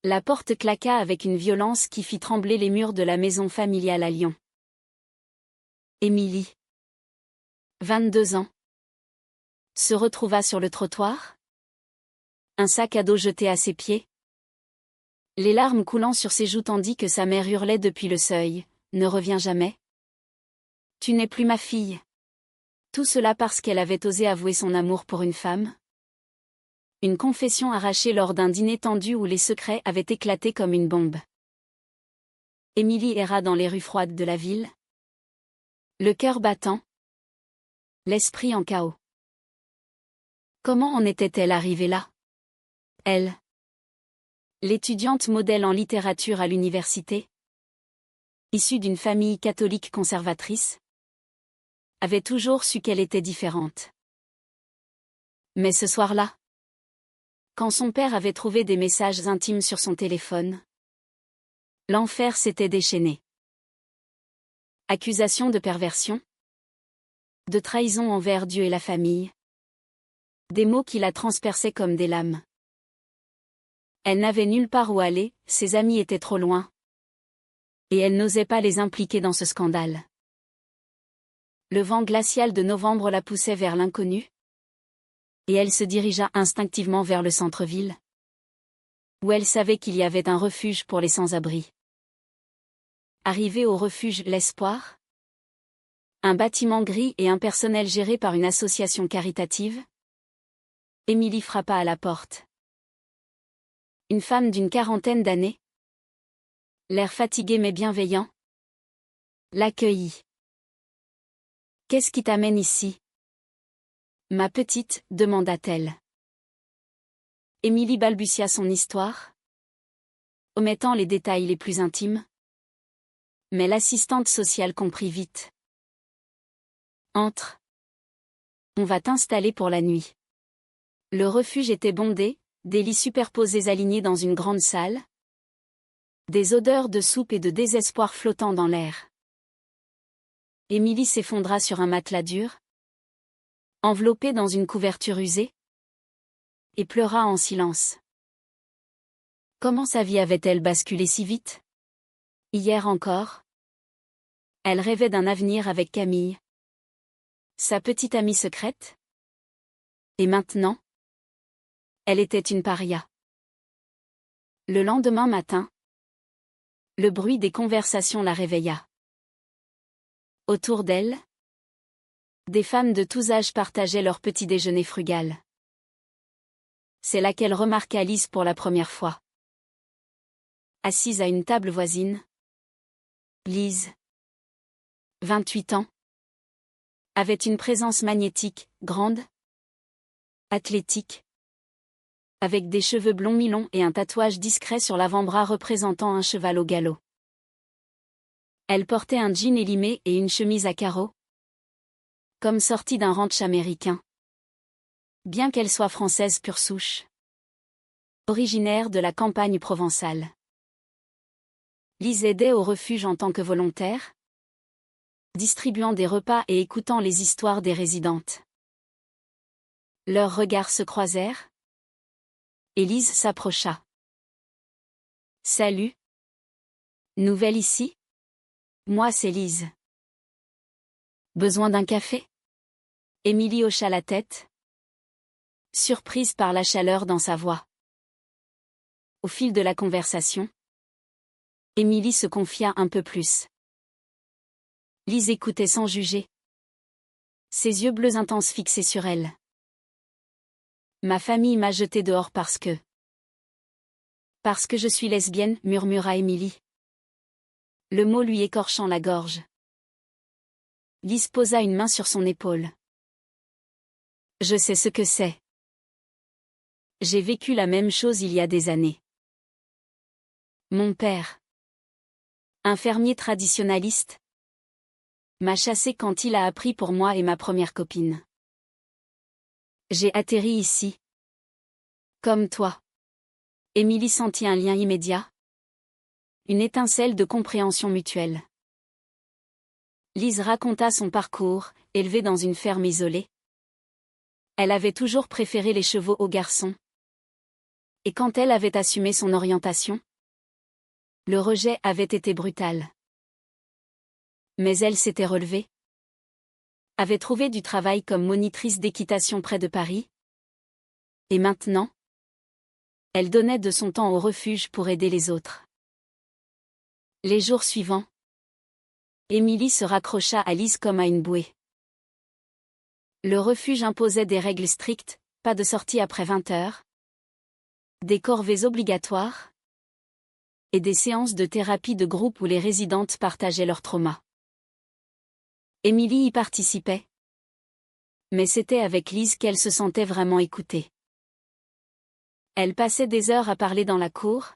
La porte claqua avec une violence qui fit trembler les murs de la maison familiale à Lyon. Émilie, 22 ans, se retrouva sur le trottoir. Un sac à dos jeté à ses pieds. Les larmes coulant sur ses joues tandis que sa mère hurlait depuis le seuil. « Ne reviens jamais. Tu n'es plus ma fille. » Tout cela parce qu'elle avait osé avouer son amour pour une femme. Une confession arrachée lors d'un dîner tendu où les secrets avaient éclaté comme une bombe. Émilie erra dans les rues froides de la ville. Le cœur battant. L'esprit en chaos. Comment en était-elle arrivée là? Elle. L'étudiante modèle en littérature à l'université. Issue d'une famille catholique conservatrice. Avait toujours su qu'elle était différente. Mais ce soir-là, quand son père avait trouvé des messages intimes sur son téléphone, l'enfer s'était déchaîné. Accusation de perversion, de trahison envers Dieu et la famille. Des mots qui la transperçaient comme des lames. Elle n'avait nulle part où aller, ses amis étaient trop loin. Et elle n'osait pas les impliquer dans ce scandale. Le vent glacial de novembre la poussait vers l'inconnu. Et elle se dirigea instinctivement vers le centre-ville, où elle savait qu'il y avait un refuge pour les sans-abri. Arrivée au refuge L'Espoir, un bâtiment gris et impersonnel géré par une association caritative, Émilie frappa à la porte. Une femme d'une quarantaine d'années, l'air fatigué mais bienveillant, l'accueillit. « Qu'est-ce qui t'amène ici ? » « Ma petite, » demanda-t-elle. Émilie balbutia son histoire, omettant les détails les plus intimes. Mais l'assistante sociale comprit vite. « Entre. On va t'installer pour la nuit. » Le refuge était bondé, des lits superposés alignés dans une grande salle. Des odeurs de soupe et de désespoir flottant dans l'air. Émilie s'effondra sur un matelas dur, enveloppée dans une couverture usée, et pleura en silence. Comment sa vie avait-elle basculé si vite? Hier encore, elle rêvait d'un avenir avec Camille, sa petite amie secrète. Et maintenant, elle était une paria. Le lendemain matin, le bruit des conversations la réveilla. Autour d'elle, des femmes de tous âges partageaient leur petit déjeuner frugal. C'est là qu'elle remarqua Lise pour la première fois. Assise à une table voisine, Lise, 28 ans, avait une présence magnétique, grande, athlétique, avec des cheveux blonds mi-longs et un tatouage discret sur l'avant-bras représentant un cheval au galop. Elle portait un jean élimé et une chemise à carreaux, comme sortie d'un ranch américain. Bien qu'elle soit française pure souche, originaire de la campagne provençale. Lise aidait au refuge en tant que volontaire, distribuant des repas et écoutant les histoires des résidentes. Leurs regards se croisèrent, et Lise s'approcha. « Salut. Nouvelle ici? Moi c'est Lise. Besoin d'un café? » Émilie hocha la tête, surprise par la chaleur dans sa voix. Au fil de la conversation, Émilie se confia un peu plus. Lise écoutait sans juger, ses yeux bleus intenses fixés sur elle. « Ma famille m'a jetée dehors parce que je suis lesbienne, » murmura Émilie, le mot lui écorchant la gorge. Lise posa une main sur son épaule. « Je sais ce que c'est. J'ai vécu la même chose il y a des années. Mon père, un fermier traditionnaliste, m'a chassé quand il a appris pour moi et ma première copine. J'ai atterri ici. Comme toi. » Émilie sentit un lien immédiat, une étincelle de compréhension mutuelle. Lise raconta son parcours, élevée dans une ferme isolée. Elle avait toujours préféré les chevaux aux garçons. Et quand elle avait assumé son orientation, le rejet avait été brutal. Mais elle s'était relevée, avait trouvé du travail comme monitrice d'équitation près de Paris. Et maintenant, elle donnait de son temps au refuge pour aider les autres. Les jours suivants, Émilie se raccrocha à Lise comme à une bouée. Le refuge imposait des règles strictes, pas de sortie après 20 heures, des corvées obligatoires et des séances de thérapie de groupe où les résidentes partageaient leurs traumas. Émilie y participait, mais c'était avec Lise qu'elle se sentait vraiment écoutée. Elle passait des heures à parler dans la cour,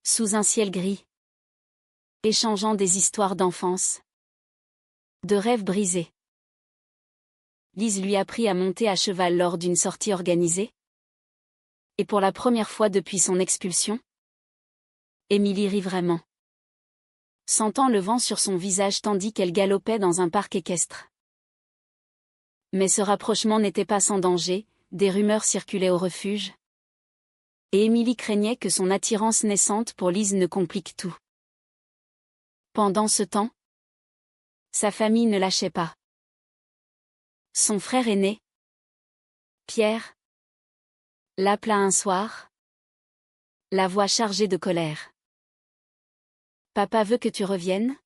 sous un ciel gris, échangeant des histoires d'enfance, de rêves brisés. Lise lui apprit à monter à cheval lors d'une sortie organisée. Et pour la première fois depuis son expulsion, Émilie rit vraiment, sentant le vent sur son visage tandis qu'elle galopait dans un parc équestre. Mais ce rapprochement n'était pas sans danger, des rumeurs circulaient au refuge. Et Émilie craignait que son attirance naissante pour Lise ne complique tout. Pendant ce temps, sa famille ne lâchait pas. Son frère aîné, Pierre, l'appela un soir, la voix chargée de colère. Papa veut que tu reviennes,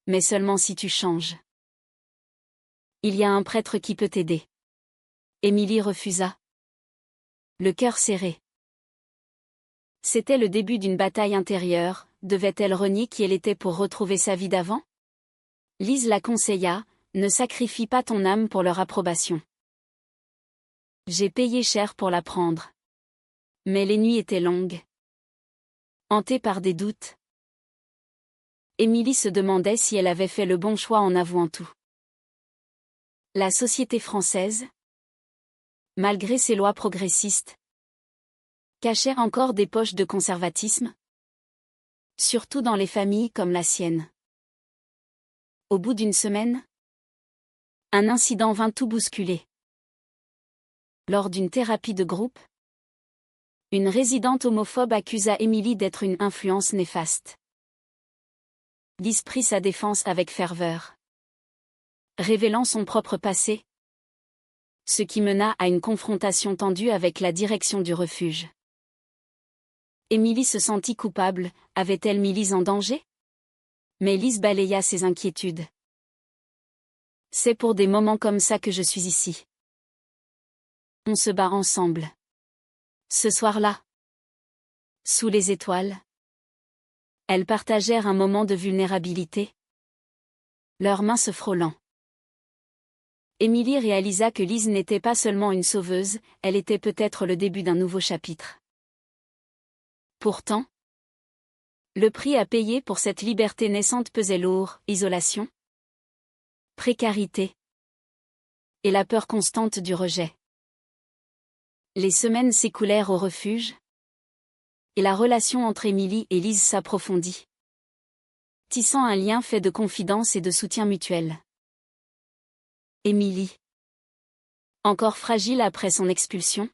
mais seulement si tu changes. Il y a un prêtre qui peut t'aider. Émilie refusa, le cœur serré. C'était le début d'une bataille intérieure, devait-elle renier qui elle était pour retrouver sa vie d'avant? Lise la conseilla, ne sacrifie pas ton âme pour leur approbation. J'ai payé cher pour l'apprendre. Mais les nuits étaient longues, hantées par des doutes. Émilie se demandait si elle avait fait le bon choix en avouant tout. La société française, malgré ses lois progressistes, cachait encore des poches de conservatisme, surtout dans les familles comme la sienne. Au bout d'une semaine, un incident vint tout bousculer. Lors d'une thérapie de groupe, une résidente homophobe accusa Émilie d'être une influence néfaste. Lise prit sa défense avec ferveur, révélant son propre passé, ce qui mena à une confrontation tendue avec la direction du refuge. Émilie se sentit coupable, avait-elle mis Lise en danger? Mais Lise balaya ses inquiétudes. C'est pour des moments comme ça que je suis ici. On se bat ensemble. Ce soir-là, sous les étoiles, elles partagèrent un moment de vulnérabilité, leurs mains se frôlant. Émilie réalisa que Lise n'était pas seulement une sauveuse, elle était peut-être le début d'un nouveau chapitre. Pourtant, le prix à payer pour cette liberté naissante pesait lourd, isolation, précarité et la peur constante du rejet. Les semaines s'écoulèrent au refuge, et la relation entre Émilie et Lise s'approfondit, tissant un lien fait de confidence et de soutien mutuel. Émilie, encore fragile après son expulsion,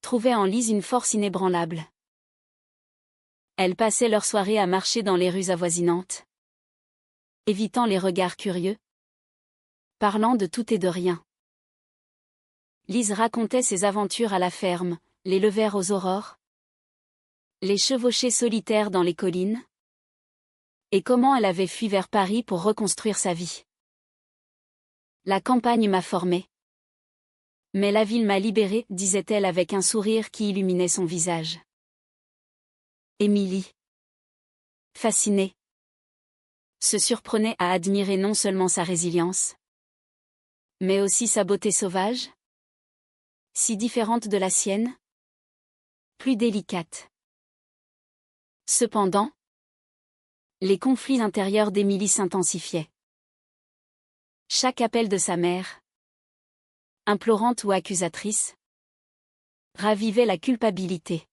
trouvait en Lise une force inébranlable. Elles passaient leur soirée à marcher dans les rues avoisinantes, évitant les regards curieux, parlant de tout et de rien. Lise racontait ses aventures à la ferme, les levers aux aurores, les chevauchées solitaires dans les collines, et comment elle avait fui vers Paris pour reconstruire sa vie. La campagne m'a formée. Mais la ville m'a libérée, disait-elle avec un sourire qui illuminait son visage. Émilie, fascinée, se surprenait à admirer non seulement sa résilience, mais aussi sa beauté sauvage, si différente de la sienne, plus délicate. Cependant, les conflits intérieurs d'Émilie s'intensifiaient. Chaque appel de sa mère, implorante ou accusatrice, ravivait la culpabilité.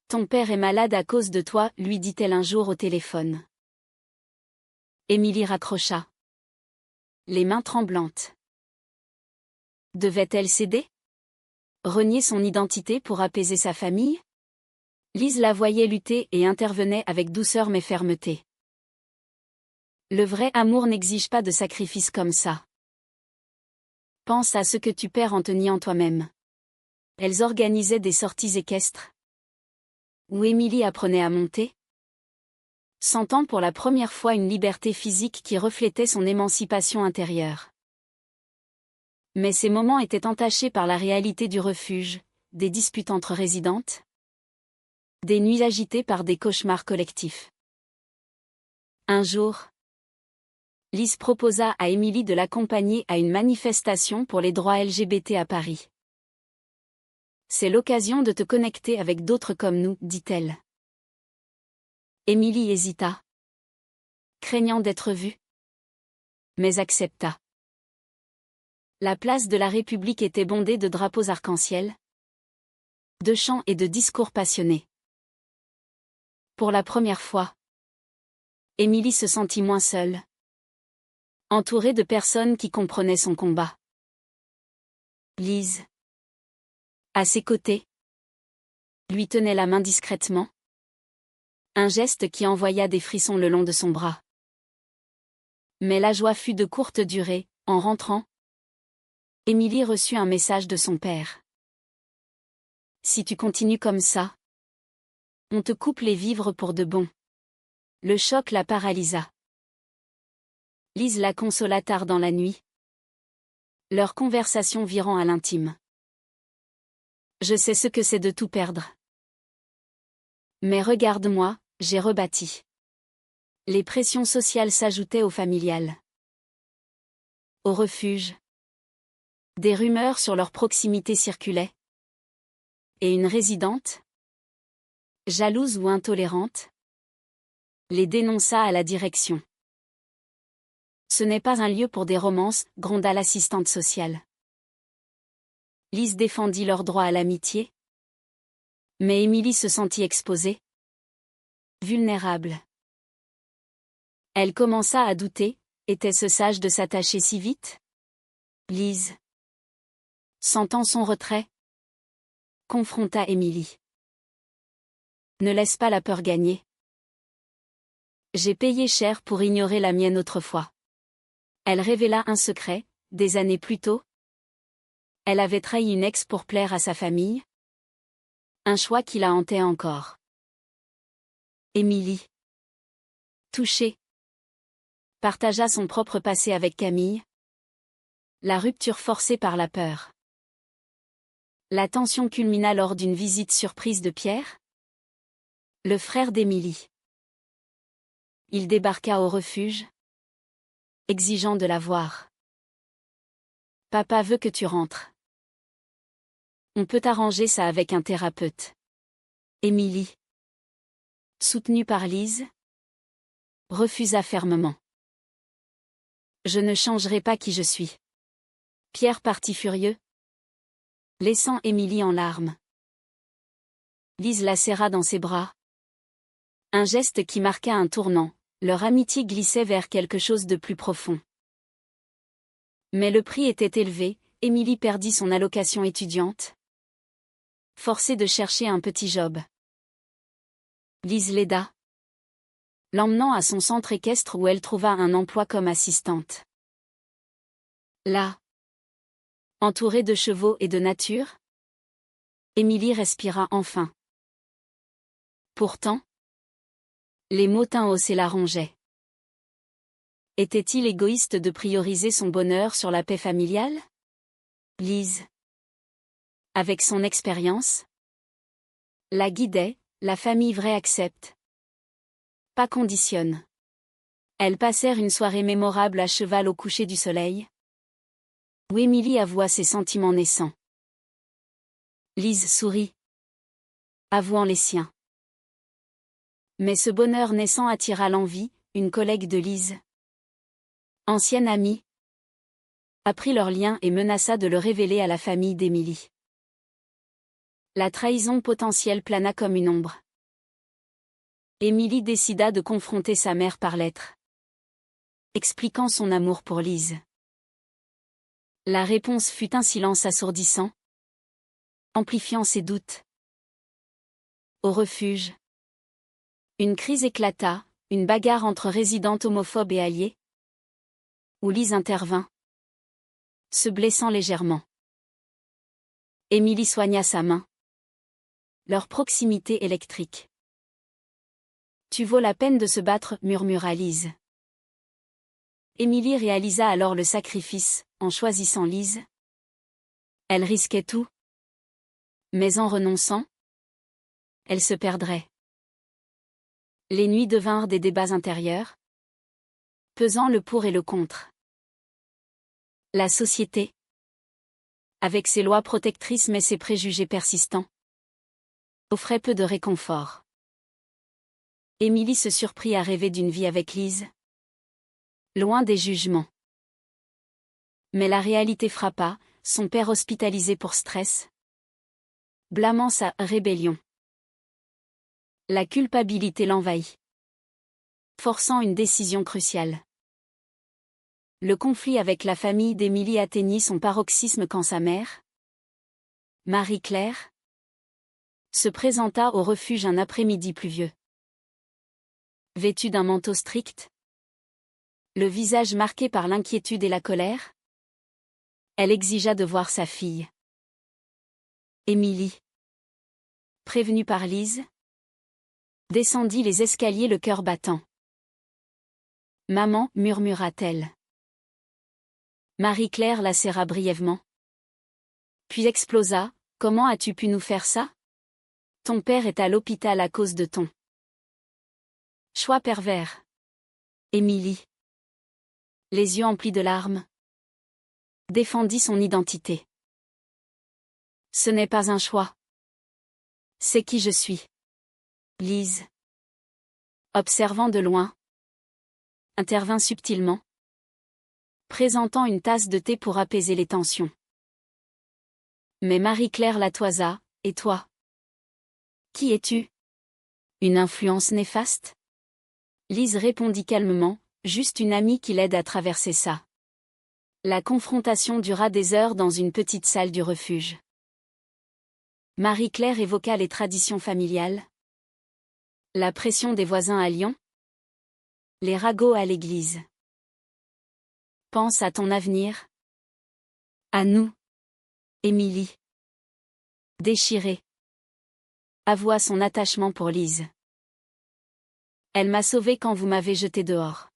Ton père est malade à cause de toi, lui dit-elle un jour au téléphone. Émilie raccrocha, les mains tremblantes. Devait-elle céder? Renier son identité pour apaiser sa famille? Lise la voyait lutter et intervenait avec douceur mais fermeté. Le vrai amour n'exige pas de sacrifice comme ça. Pense à ce que tu perds en te niant toi-même. Elles organisaient des sorties équestres, où Émilie apprenait à monter, sentant pour la première fois une liberté physique qui reflétait son émancipation intérieure. Mais ces moments étaient entachés par la réalité du refuge, des disputes entre résidentes, des nuits agitées par des cauchemars collectifs. Un jour, Lise proposa à Émilie de l'accompagner à une manifestation pour les droits LGBT à Paris. C'est l'occasion de te connecter avec d'autres comme nous, dit-elle. Émilie hésita, craignant d'être vue, mais accepta. La place de la République était bondée de drapeaux arc-en-ciel, de chants et de discours passionnés. Pour la première fois, Émilie se sentit moins seule, entourée de personnes qui comprenaient son combat. Lise, à ses côtés, lui tenait la main discrètement, un geste qui envoya des frissons le long de son bras. Mais la joie fut de courte durée. En rentrant, Émilie reçut un message de son père. Si tu continues comme ça, on te coupe les vivres pour de bon. Le choc la paralysa. Lise la consola tard dans la nuit, leur conversation virant à l'intime. Je sais ce que c'est de tout perdre. Mais regarde-moi, j'ai rebâti. Les pressions sociales s'ajoutaient aux familiales. Au refuge, des rumeurs sur leur proximité circulaient. Et une résidente, jalouse ou intolérante, les dénonça à la direction. Ce n'est pas un lieu pour des romances, gronda l'assistante sociale. Lise défendit leur droit à l'amitié. Mais Émilie se sentit exposée, vulnérable. Elle commença à douter, était-ce sage de s'attacher si vite? Lise, sentant son retrait, confronta Émilie. Ne laisse pas la peur gagner. J'ai payé cher pour ignorer la mienne autrefois. Elle révéla un secret, des années plus tôt. Elle avait trahi une ex pour plaire à sa famille. Un choix qui la hantait encore. Émilie, touchée, partagea son propre passé avec Camille. La rupture forcée par la peur. La tension culmina lors d'une visite surprise de Pierre, le frère d'Émilie. Il débarqua au refuge, exigeant de la voir. Papa veut que tu rentres. On peut arranger ça avec un thérapeute. Émilie, soutenue par Lise, refusa fermement. Je ne changerai pas qui je suis. Pierre partit furieux, laissant Émilie en larmes. Lise la serra dans ses bras. Un geste qui marqua un tournant, leur amitié glissait vers quelque chose de plus profond. Mais le prix était élevé, Émilie perdit son allocation étudiante, forcée de chercher un petit job. Lise l'aida, l'emmenant à son centre équestre où elle trouva un emploi comme assistante. Là, entourée de chevaux et de nature, Émilie respira enfin. Pourtant, les motins haussés la rongeaient. Était-il égoïste de prioriser son bonheur sur la paix familiale? Lise, avec son expérience, la guidait, la famille vraie accepte. Pas conditionne. Elles passèrent une soirée mémorable à cheval au coucher du soleil, où Émilie avoua ses sentiments naissants. Lise sourit, avouant les siens. Mais ce bonheur naissant attira l'envie, une collègue de Lise, ancienne amie, apprit leur lien et menaça de le révéler à la famille d'Émilie. La trahison potentielle plana comme une ombre. Émilie décida de confronter sa mère par lettre, expliquant son amour pour Lise. La réponse fut un silence assourdissant. amplifiant ses doutes. Au refuge. Une crise éclata, une bagarre entre résidentes homophobes et alliés. Où Lise intervint, se blessant légèrement. Émilie soigna sa main. Leur proximité électrique. Tu vaux la peine de se battre, murmura Lise. Émilie réalisa alors le sacrifice, en choisissant Lise. Elle risquait tout. Mais en renonçant, elle se perdrait. Les nuits devinrent des débats intérieurs, pesant le pour et le contre. La société, avec ses lois protectrices mais ses préjugés persistants, offrait peu de réconfort. Émilie se surprit à rêver d'une vie avec Lise, loin des jugements. Mais la réalité frappa, son père hospitalisé pour stress, blâmant sa rébellion. La culpabilité l'envahit, forçant une décision cruciale. Le conflit avec la famille d'Émilie atteignit son paroxysme quand sa mère, Marie-Claire, se présenta au refuge un après-midi pluvieux. Vêtue d'un manteau strict, le visage marqué par l'inquiétude et la colère, elle exigea de voir sa fille. Émilie, prévenue par Lise, descendit les escaliers le cœur battant. « Maman » murmura-t-elle. Marie-Claire la serra brièvement. Puis explosa. « Comment as-tu pu nous faire ça? Ton père est à l'hôpital à cause de ton choix pervers. » Émilie, les yeux emplis de larmes, défendit son identité. « Ce n'est pas un choix. C'est qui je suis. » Lise, observant de loin, intervint subtilement, présentant une tasse de thé pour apaiser les tensions. Mais Marie-Claire la toisa. « Et toi? Qui es-tu? Une influence néfaste? » Lise répondit calmement, « Juste une amie qui l'aide à traverser ça. » La confrontation dura des heures dans une petite salle du refuge. Marie-Claire évoqua les traditions familiales. La pression des voisins à Lyon. Les ragots à l'église. Pense à ton avenir. À nous. Émilie, déchirée, avoua son attachement pour Lise. Elle m'a sauvée quand vous m'avez jetée dehors.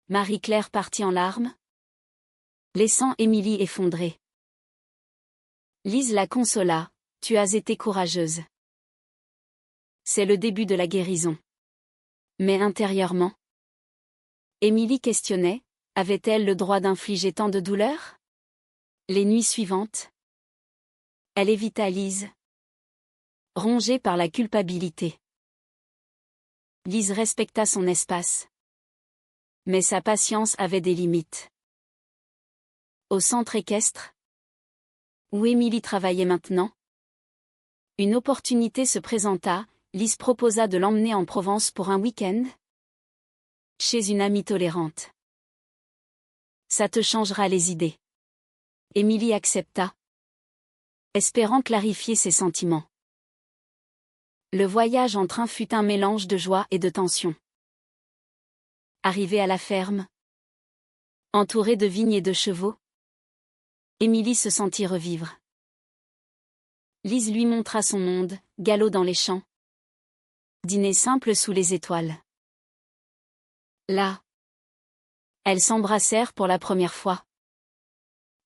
Marie-Claire partit en larmes, laissant Émilie effondrée. Lise la consola. Tu as été courageuse. C'est le début de la guérison. Mais intérieurement, Émilie questionnait, avait-elle le droit d'infliger tant de douleur? Les nuits suivantes, elle évita Lise, rongée par la culpabilité. Lise respecta son espace. Mais sa patience avait des limites. Au centre équestre, où Émilie travaillait maintenant, une opportunité se présenta. Lise proposa de l'emmener en Provence pour un week-end, chez une amie tolérante. Ça te changera les idées. Émilie accepta, espérant clarifier ses sentiments. Le voyage en train fut un mélange de joie et de tension. Arrivée à la ferme, entourée de vignes et de chevaux, Émilie se sentit revivre. Lise lui montra son monde, galop dans les champs, dîner simple sous les étoiles. Là, elles s'embrassèrent pour la première fois.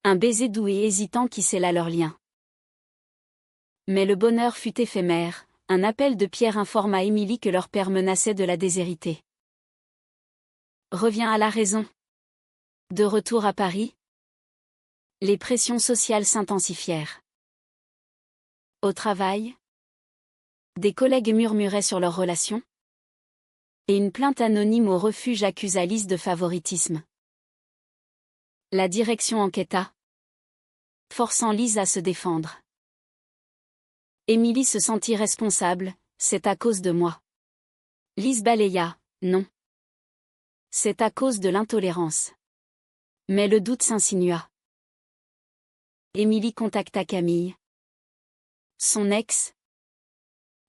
Un baiser doux et hésitant qui scella leur lien. Mais le bonheur fut éphémère, un appel de Pierre informa Émilie que leur père menaçait de la déshériter. Reviens à la raison. De retour à Paris, les pressions sociales s'intensifièrent. Au travail, des collègues murmuraient sur leur relation, et une plainte anonyme au refuge accusa Lise de favoritisme. La direction enquêta, forçant Lise à se défendre. Émilie se sentit responsable, c'est à cause de moi. Lise balaya, non. C'est à cause de l'intolérance. Mais le doute s'insinua. Émilie contacta Camille, Son ex.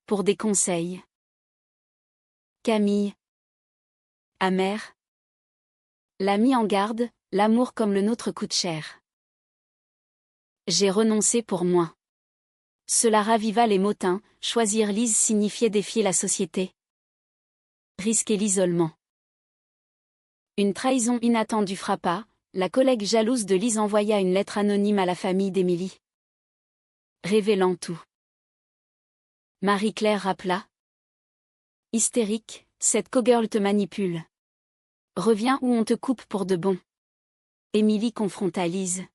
Pour des conseils. Camille. Amère. L'a mis en garde, l'amour comme le nôtre coûte cher. J'ai renoncé pour moi. Cela raviva les motins, choisir Lise signifiait défier la société. Risquer l'isolement. Une trahison inattendue frappa, la collègue jalouse de Lise envoya une lettre anonyme à la famille d'Émilie. Révélant tout. Marie-Claire rappela. Hystérique, cette cowgirl te manipule. Reviens ou on te coupe pour de bon. Émilie confronta Lise.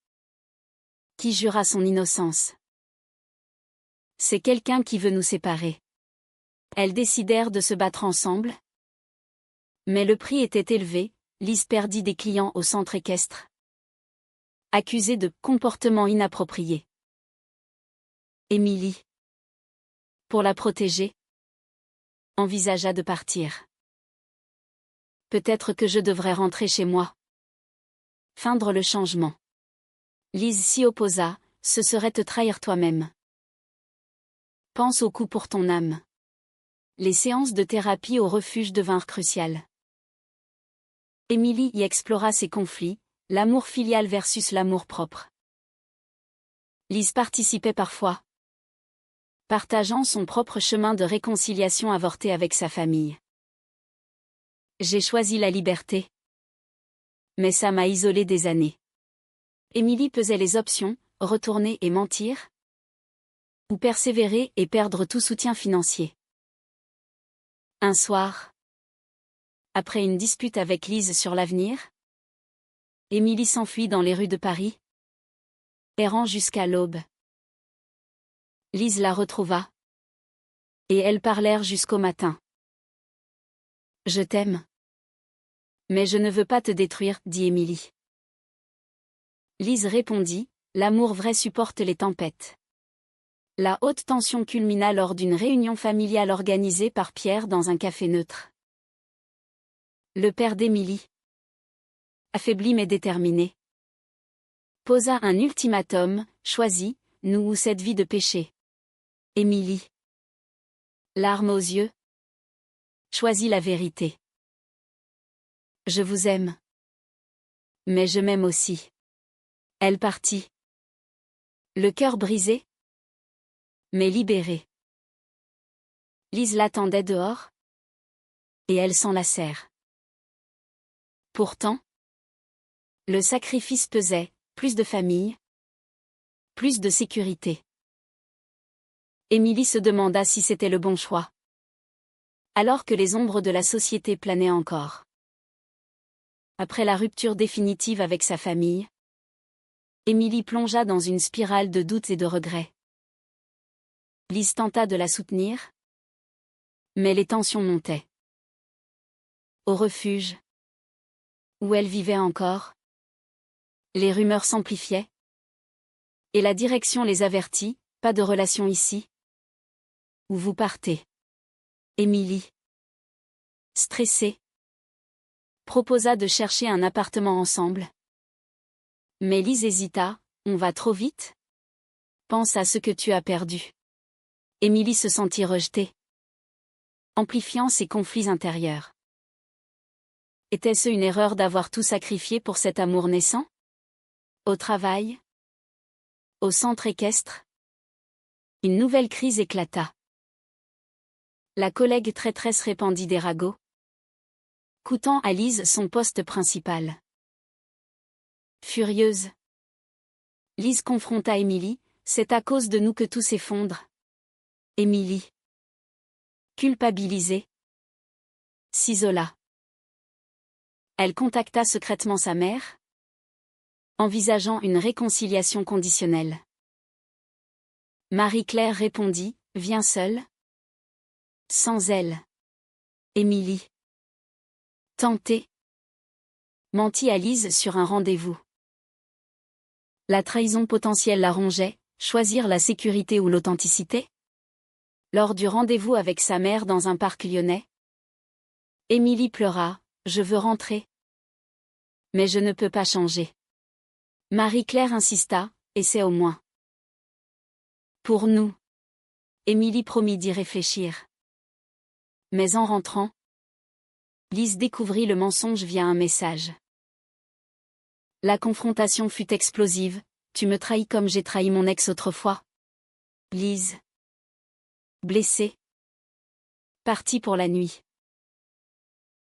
Qui jura son innocence. C'est quelqu'un qui veut nous séparer. Elles décidèrent de se battre ensemble. Mais le prix était élevé, Lise perdit des clients au centre équestre. Accusée de comportement inapproprié. Émilie. Pour la protéger, envisagea de partir. Peut-être que je devrais rentrer chez moi. Feindre le changement. Lise s'y opposa, ce serait te trahir toi-même. Pense au coup pour ton âme. Les séances de thérapie au refuge devinrent cruciales. Émilie y explora ses conflits, l'amour filial versus l'amour propre. Lise participait parfois, partageant son propre chemin de réconciliation avorté avec sa famille. J'ai choisi la liberté. Mais ça m'a isolée des années. Émilie pesait les options, retourner et mentir, ou persévérer et perdre tout soutien financier. Un soir, après une dispute avec Lise sur l'avenir, Émilie s'enfuit dans les rues de Paris, errant jusqu'à l'aube. Lise la retrouva. Et elles parlèrent jusqu'au matin. Je t'aime. Mais je ne veux pas te détruire, dit Émilie. Lise répondit, l'amour vrai supporte les tempêtes. La haute tension culmina lors d'une réunion familiale organisée par Pierre dans un café neutre. Le père d'Émilie, affaibli mais déterminé, posa un ultimatum, choisis, nous ou cette vie de péché. Émilie, larmes aux yeux, choisis la vérité. Je vous aime. Mais je m'aime aussi. Elle partit. Le cœur brisé, mais libérée. Lise l'attendait dehors, et elle s'enlacèrent. Pourtant, le sacrifice pesait, plus de famille, plus de sécurité. Émilie se demanda si c'était le bon choix. Alors que les ombres de la société planaient encore. Après la rupture définitive avec sa famille, Émilie plongea dans une spirale de doutes et de regrets. Lise tenta de la soutenir, mais les tensions montaient. Au refuge, où elle vivait encore, les rumeurs s'amplifiaient, et la direction les avertit, pas de relation ici. Où vous partez. Émilie, stressée, proposa de chercher un appartement ensemble. Mais Lise hésita, on va trop vite? Pense à ce que tu as perdu. Émilie se sentit rejetée, amplifiant ses conflits intérieurs. Était-ce une erreur d'avoir tout sacrifié pour cet amour naissant? Au travail? Au centre équestre? Une nouvelle crise éclata. La collègue traîtresse répandit des ragots, coûtant à Lise son poste principal. Furieuse, Lise confronta Émilie, c'est à cause de nous que tout s'effondre. Émilie, culpabilisée, s'isola. Elle contacta secrètement sa mère, envisageant une réconciliation conditionnelle. Marie-Claire répondit, viens seule. Sans elle. Émilie, tentée, mentit à Lise sur un rendez-vous. La trahison potentielle la rongeait, choisir la sécurité ou l'authenticité? Lors du rendez-vous avec sa mère dans un parc lyonnais, Émilie pleura, je veux rentrer. Mais je ne peux pas changer. Marie-Claire insista, essaie au moins. Pour nous. Émilie promit d'y réfléchir. Mais en rentrant, Lise découvrit le mensonge via un message. La confrontation fut explosive. Tu me trahis comme j'ai trahi mon ex autrefois. Lise, blessée, partie pour la nuit.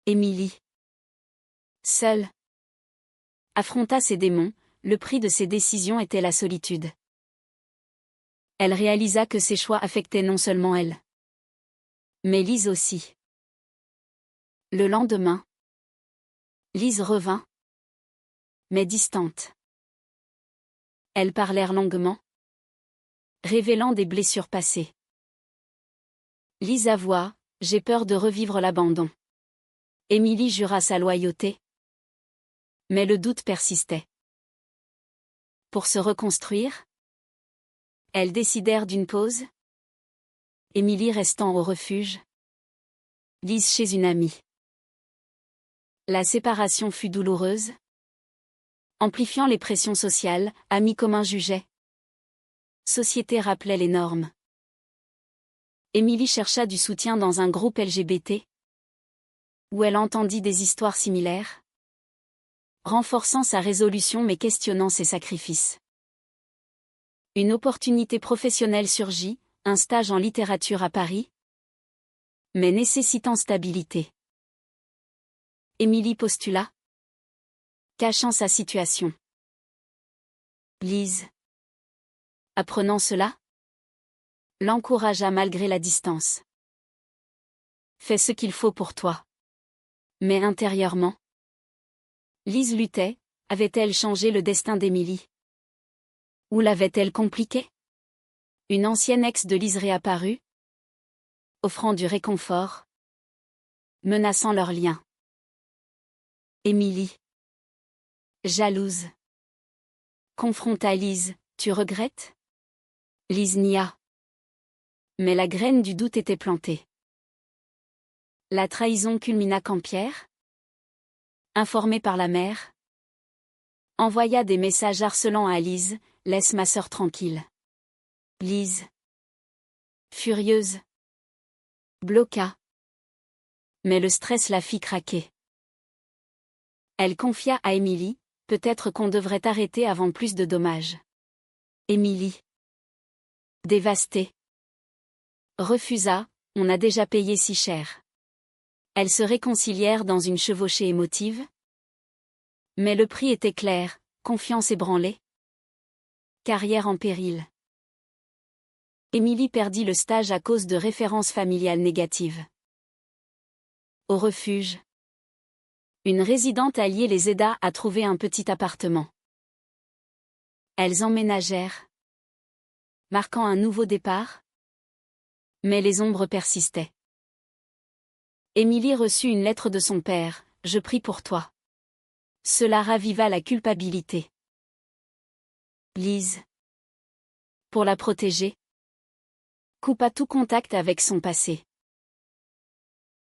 Émilie, seule, affronta ses démons. Le prix de ses décisions était la solitude. Elle réalisa que ses choix affectaient non seulement elle, mais Lise aussi. Le lendemain, Lise revint, mais distante. Elles parlèrent longuement, révélant des blessures passées. Lise avoua, j'ai peur de revivre l'abandon. Émilie jura sa loyauté, mais le doute persistait. Pour se reconstruire, elles décidèrent d'une pause. Émilie restant au refuge, Lise chez une amie. La séparation fut douloureuse, amplifiant les pressions sociales, amis communs jugeaient. Société rappelait les normes. Émilie chercha du soutien dans un groupe LGBT, où elle entendit des histoires similaires, renforçant sa résolution mais questionnant ses sacrifices. Une opportunité professionnelle surgit, un stage en littérature à Paris, mais nécessitant stabilité. Émilie postula, cachant sa situation. Lise, apprenant cela, l'encouragea malgré la distance. Fais ce qu'il faut pour toi. Mais intérieurement, Lise luttait. Avait-elle changé le destin d'Émilie? Ou l'avait-elle compliqué? Une ancienne ex de Lise réapparut, offrant du réconfort, menaçant leur lien. Émilie, jalouse, confronta Lise, tu regrettes? Lise nia. Mais la graine du doute était plantée. La trahison culmina quand Pierre, informé par la mère, envoya des messages harcelants à Lise, laisse ma sœur tranquille. Lise, furieuse, bloqua. Mais le stress la fit craquer. Elle confia à Émilie, peut-être qu'on devrait arrêter avant plus de dommages. Émilie, dévastée, refusa, on a déjà payé si cher. Elles se réconcilièrent dans une chevauchée émotive. Mais le prix était clair, confiance ébranlée, carrière en péril. Émilie perdit le stage à cause de références familiales négatives. Au refuge, une résidente alliée les aida à trouver un petit appartement. Elles emménagèrent, marquant un nouveau départ. Mais les ombres persistaient. Émilie reçut une lettre de son père, je prie pour toi. Cela raviva la culpabilité. Lise, pour la protéger, coupa tout contact avec son passé.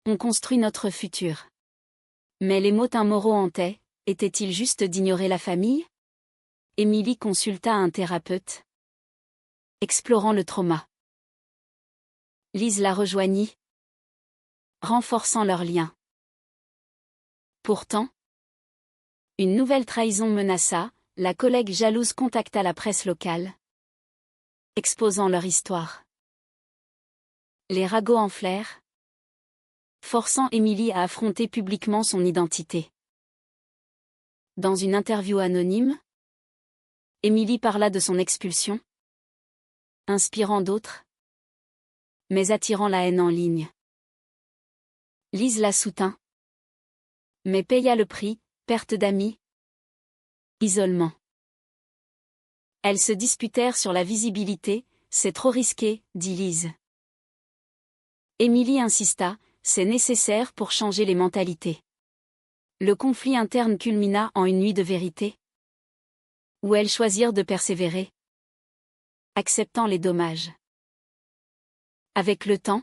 On construit notre futur. Mais les mots immoraux hantaient, était-il juste d'ignorer la famille? Émilie consulta un thérapeute, explorant le trauma. Lise la rejoignit, renforçant leur lien. Pourtant, une nouvelle trahison menaça, la collègue jalouse contacta la presse locale, exposant leur histoire. Les ragots enflèrent, forçant Émilie à affronter publiquement son identité. Dans une interview anonyme, Émilie parla de son expulsion, inspirant d'autres, mais attirant la haine en ligne. Lise la soutint, mais paya le prix, perte d'amis, isolement. Elles se disputèrent sur la visibilité, c'est trop risqué, dit Lise. Émilie insista, c'est nécessaire pour changer les mentalités. Le conflit interne culmina en une nuit de vérité, où elles choisirent de persévérer, acceptant les dommages. Avec le temps,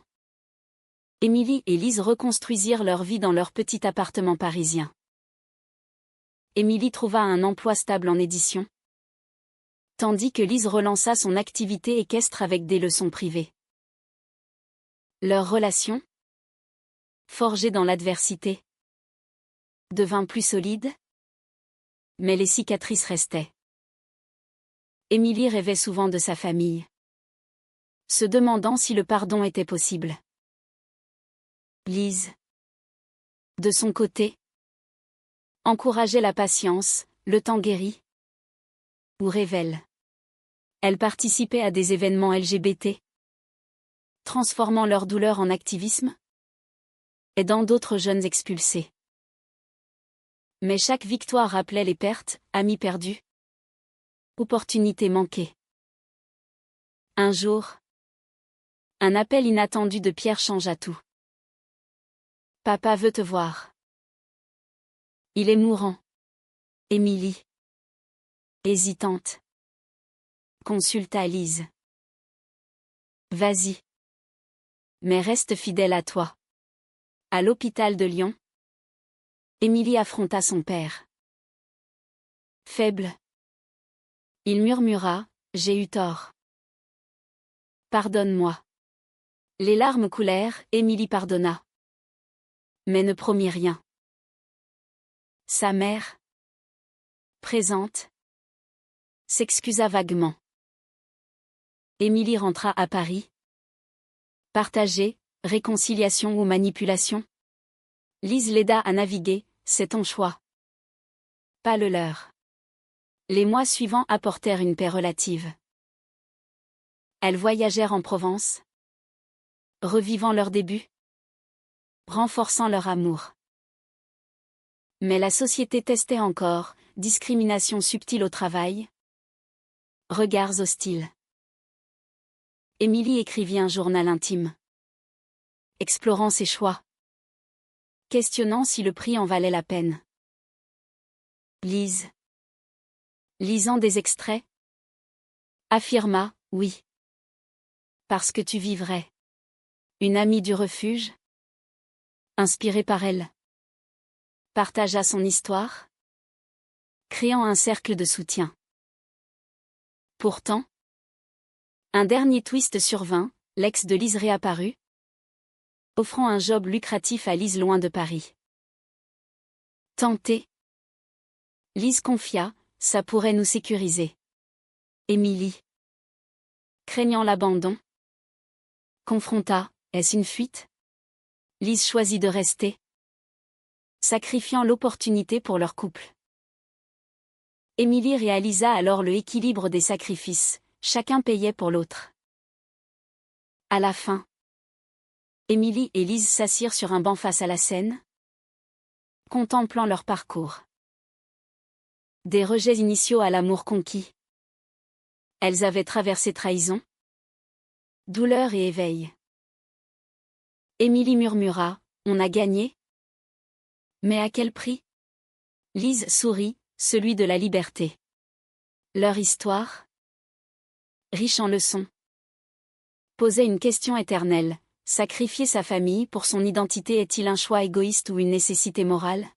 Émilie et Lise reconstruisirent leur vie dans leur petit appartement parisien. Émilie trouva un emploi stable en édition, tandis que Lise relança son activité équestre avec des leçons privées. Leur relation, forgée dans l'adversité, devint plus solide, mais les cicatrices restaient. Émilie rêvait souvent de sa famille, se demandant si le pardon était possible. Lise, de son côté, encourageait la patience, le temps guérit. Ou révèle. Elle participait à des événements LGBT, transformant leur douleur en activisme, aidant d'autres jeunes expulsés. Mais chaque victoire rappelait les pertes, amis perdus, opportunités manquées. Un jour, un appel inattendu de Pierre changea tout. Papa veut te voir. Il est mourant. Émilie, hésitante, consulta Lise. Vas-y. Mais reste fidèle à toi. À l'hôpital de Lyon, Émilie affronta son père. Faible. Il murmura, j'ai eu tort. Pardonne-moi. Les larmes coulèrent, Émilie pardonna. Mais ne promit rien. Sa mère, présente, s'excusa vaguement. Émilie rentra à Paris. Partager, réconciliation ou manipulation? Lise l'aida à naviguer, c'est ton choix. Pas le leur. Les mois suivants apportèrent une paix relative. Elles voyagèrent en Provence, revivant leur début, renforçant leur amour. Mais la société testait encore, discrimination subtile au travail, regards hostiles. Émilie écrivit un journal intime, explorant ses choix, questionnant si le prix en valait la peine. Lise, lisant des extraits, affirma, oui. Parce que tu vivrais. Une amie du refuge, inspirée par elle, partagea son histoire, créant un cercle de soutien. Pourtant, un dernier twist survint, l'ex de Lise réapparut, offrant un job lucratif à Lise loin de Paris. Tentée, Lise confia, ça pourrait nous sécuriser. Émilie, craignant l'abandon, confronta, est-ce une fuite? Lise choisit de rester, sacrifiant l'opportunité pour leur couple. Émilie réalisa alors le équilibre des sacrifices, chacun payait pour l'autre. À la fin, Émilie et Lise s'assirent sur un banc face à la Seine, contemplant leur parcours. Des rejets initiaux à l'amour conquis. Elles avaient traversé trahison, douleur et éveil. Émilie murmura, on a gagné? Mais à quel prix? Lise sourit, celui de la liberté. Leur histoire, riche en leçons, posait une question éternelle. Sacrifier sa famille pour son identité est-il un choix égoïste ou une nécessité morale?